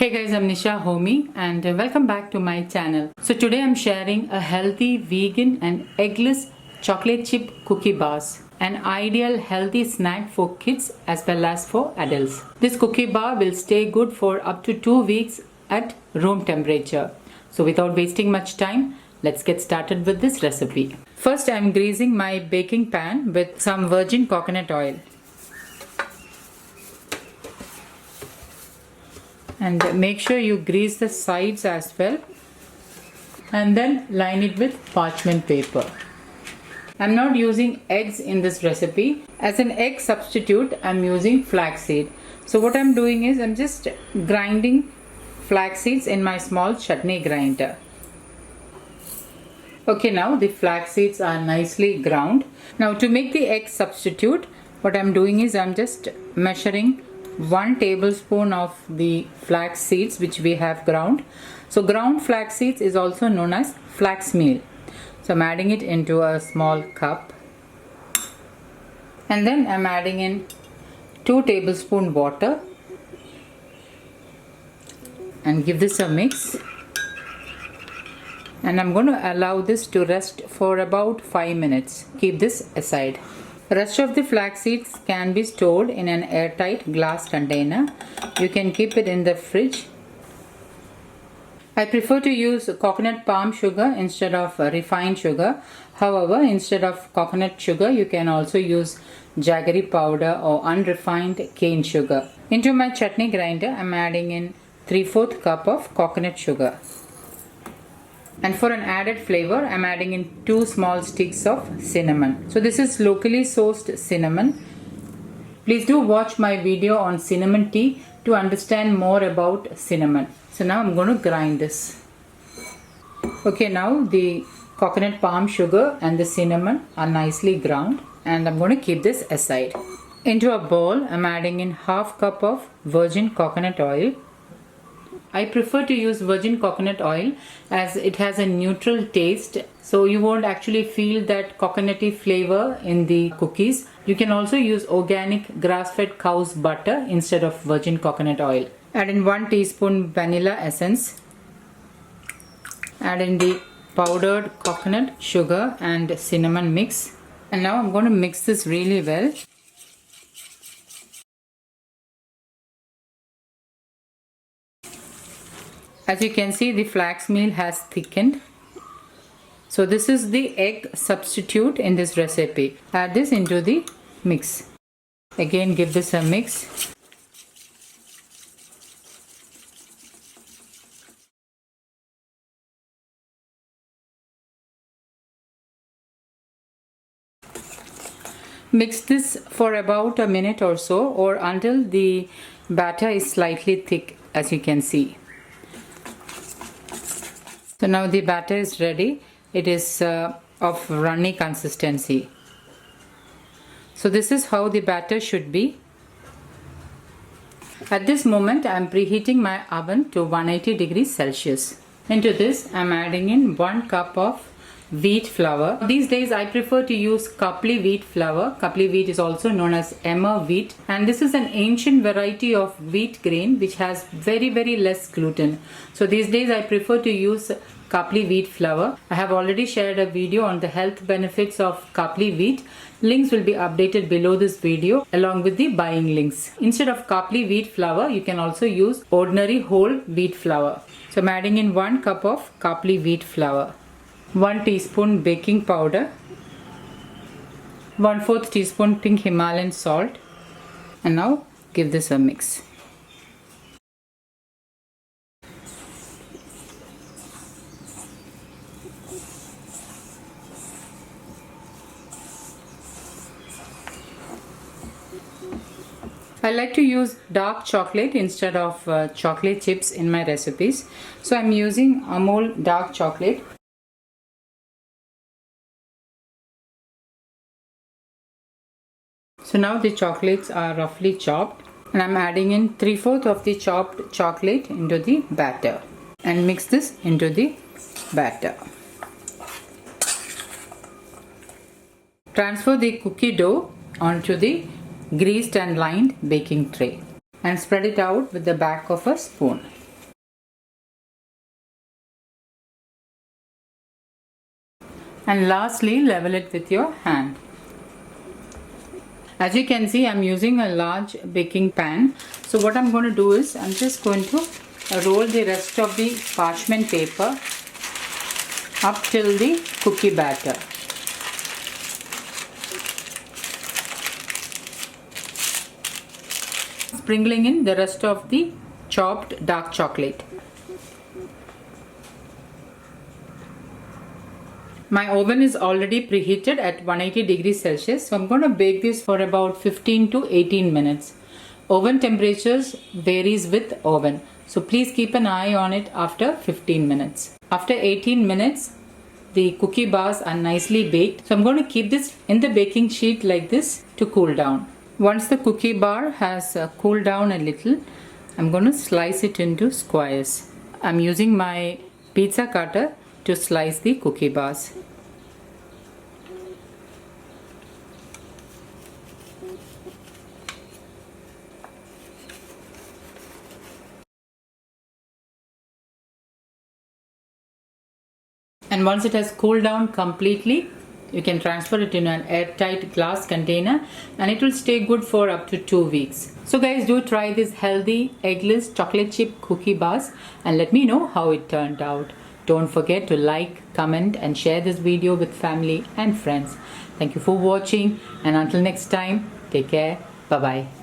Hey guys, I'm Nisa Homey and welcome back to my channel. So today I'm sharing a healthy vegan and eggless chocolate chip cookie bars. An ideal healthy snack for kids as well as for adults. This cookie bar will stay good for up to 2 weeks at room temperature. So without wasting much time, let's get started with this recipe. First I'm greasing my baking pan with some virgin coconut oil. And make sure you grease the sides as well, and then line it with parchment paper. I'm not using eggs in this recipe. As an egg substitute, I'm using flaxseed. So what I'm doing is I'm just grinding flax seeds in my small chutney grinder. Okay, now the flax seeds are nicely ground. Now to make the egg substitute, what I'm doing is I'm just measuring 1 tablespoon of the flax seeds which we have ground. So ground flax seeds is also known as flaxmeal. So I'm adding it into a small cup, and then I'm adding in 2 tablespoon water and give this a mix. And I'm going to allow this to rest for about 5 minutes. Keep this aside. The rest of the flax seeds can be stored in an airtight glass container. You can keep it in the fridge. I prefer to use coconut palm sugar instead of refined sugar. However, instead of coconut sugar, you can also use jaggery powder or unrefined cane sugar. Into my chutney grinder, I am adding in 3/4 cup of coconut sugar. And for an added flavor, I am adding in 2 small sticks of cinnamon. So this is locally sourced cinnamon. Please do watch my video on cinnamon tea to understand more about cinnamon. So now I'm going to grind this. Okay, now the coconut palm sugar and the cinnamon are nicely ground, and I'm going to keep this aside. Into a bowl, I'm adding in 1/2 cup of virgin coconut oil. I prefer to use virgin coconut oil as it has a neutral taste, so you won't actually feel that coconutty flavor in the cookies. You can also use organic grass-fed cow's butter instead of virgin coconut oil. Add in 1 teaspoon vanilla essence. Add in the powdered coconut, sugar and cinnamon mix. And now I'm going to mix this really well. As you can see, the flax meal has thickened. So this is the egg substitute in this recipe. Add this into the mix. Again, give this a mix. Mix this for about a minute or so, or until the batter is slightly thick, as you can see. So now the batter is ready. It is of runny consistency. So this is how the batter should be. At this moment I am preheating my oven to 180 degrees Celsius. Into this I am adding in 1 cup of wheat flour. These days I prefer to use Khapli Wheat flour. Khapli Wheat is also known as emmer wheat, and this is an ancient variety of wheat grain which has very less gluten. So these days I prefer to use Khapli Wheat flour. I have already shared a video on the health benefits of Khapli Wheat. Links will be updated below this video along with the buying links. Instead of Khapli Wheat flour, you can also use ordinary whole wheat flour. So I'm adding in 1 cup of Khapli Wheat flour. 1 teaspoon baking powder, 1/4 teaspoon pink Himalayan salt, and now give this a mix. I like to use dark chocolate instead of chocolate chips in my recipes, so I'm using Amul dark chocolate. So now the chocolates are roughly chopped, and I'm adding in 3/4 of the chopped chocolate into the batter, and mix this into the batter. Transfer the cookie dough onto the greased and lined baking tray and spread it out with the back of a spoon. And lastly, level it with your hand. As you can see, I'm using a large baking pan. So what I'm going to do is I'm just going to roll the rest of the parchment paper up till the cookie batter. Sprinkling in the rest of the chopped dark chocolate. My oven is already preheated at 180 degrees Celsius, so I'm going to bake this for about 15 to 18 minutes. Oven temperatures varies with oven, so please keep an eye on it after 15 minutes. After 18 minutes, the cookie bars are nicely baked, so I'm going to keep this in the baking sheet like this to cool down. Once the cookie bar has cooled down a little, I'm going to slice it into squares. I'm using my pizza cutter to slice the cookie bars. And once it has cooled down completely, you can transfer it in an airtight glass container and it will stay good for up to 2 weeks. So guys, do try this healthy eggless chocolate chip cookie bars and let me know how it turned out. Don't forget to like, comment and share this video with family and friends. Thank you for watching and until next time, take care. Bye-bye.